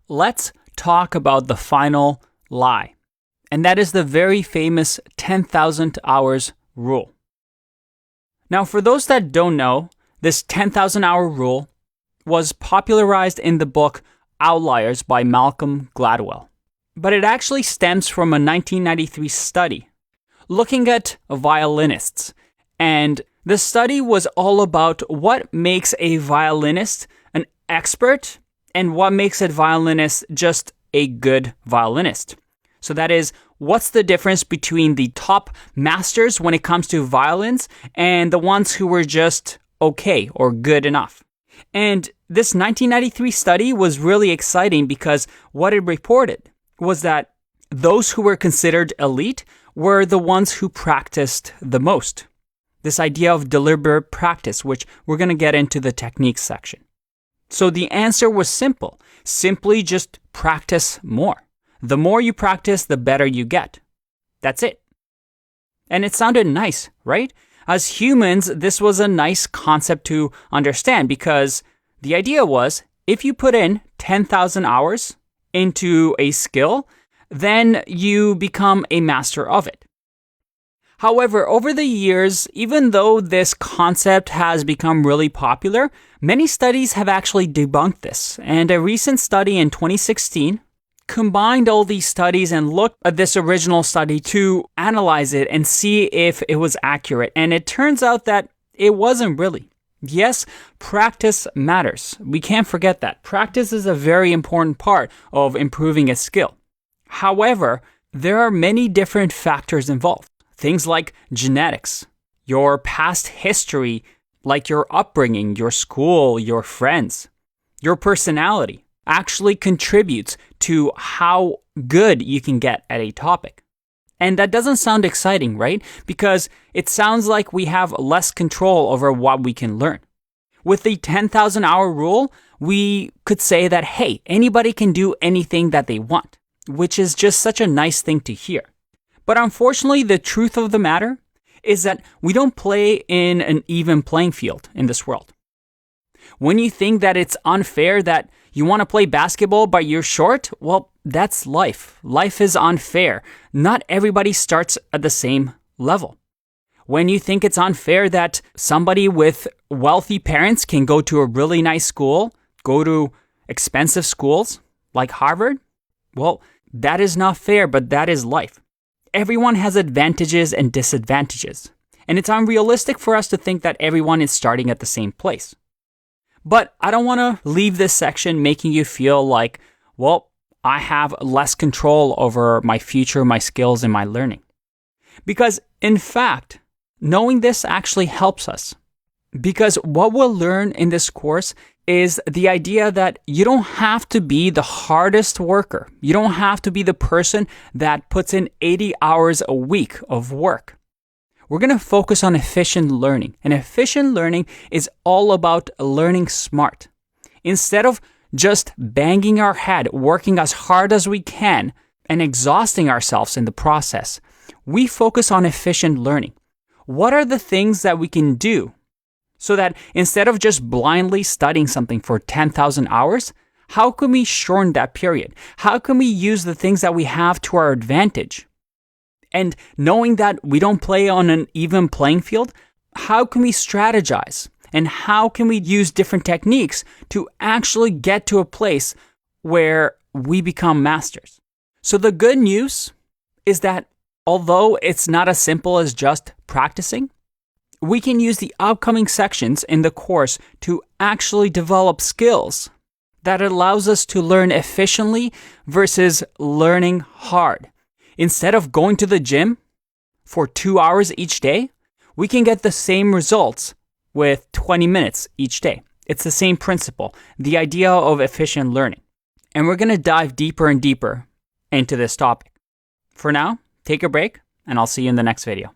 let's talk about the final lie. And that is the very famous 10,000 hours rule. Now, for those that don't know, this 10,000 hour rule was popularized in the book Outliers by Malcolm Gladwell. But it actually stems from a 1993 study looking at violinists. And the study was all about what makes a violinist an expert and what makes a violinist just a good violinist. So that is, what's the difference between the top masters when it comes to violins and the ones who were just okay or good enough? And this 1993 study was really exciting because what it reported was that those who were considered elite were the ones who practiced the most. This idea of deliberate practice, which we're going to get into the techniques section. So the answer was simple. Simply just practice more. The more you practice, the better you get. That's it. And it sounded nice, right? As humans, this was a nice concept to understand because the idea was if you put in 10,000 hours into a skill, then you become a master of it. However, over the years, even though this concept has become really popular, many studies have actually debunked this. And a recent study in 2016 combined all these studies and looked at this original study to analyze it and see if it was accurate. And it turns out that it wasn't really. Yes, practice matters. We can't forget that. Practice is a very important part of improving a skill. However, there are many different factors involved. Things like genetics, your past history, like your upbringing, your school, your friends, your personality actually contributes to how good you can get at a topic. And that doesn't sound exciting, right? Because it sounds like we have less control over what we can learn. With the 10,000 hour rule, we could say that, hey, anybody can do anything that they want, which is just such a nice thing to hear. But unfortunately, the truth of the matter is that we don't play in an even playing field in this world. When you think that it's unfair that you want to play basketball but you're short, well, that's life. Life is unfair. Not everybody starts at the same level. When you think it's unfair that somebody with wealthy parents can go to a really nice school, go to expensive schools like Harvard, well, that is not fair, but that is life. Everyone has advantages and disadvantages, and it's unrealistic for us to think that everyone is starting at the same place. But I don't want to leave this section making you feel like, well, I have less control over my future, my skills, and my learning. Because in fact, knowing this actually helps us. Because what we'll learn in this course is the idea that you don't have to be the hardest worker. You don't have to be the person that puts in 80 hours a week of work. We're going to focus on efficient learning. And efficient learning is all about learning smart. Instead of just banging our head, working as hard as we can, and exhausting ourselves in the process, we focus on efficient learning. What are the things that we can do so that instead of just blindly studying something for 10,000 hours, how can we shorten that period? How can we use the things that we have to our advantage? And knowing that we don't play on an even playing field, how can we strategize? And how can we use different techniques to actually get to a place where we become masters? So the good news is that although it's not as simple as just practicing, we can use the upcoming sections in the course to actually develop skills that allows us to learn efficiently versus learning hard. Instead of going to the gym for 2 hours each day, we can get the same results with 20 minutes each day. It's the same principle, the idea of efficient learning. And we're going to dive deeper and deeper into this topic. For now, take a break, and I'll see you in the next video.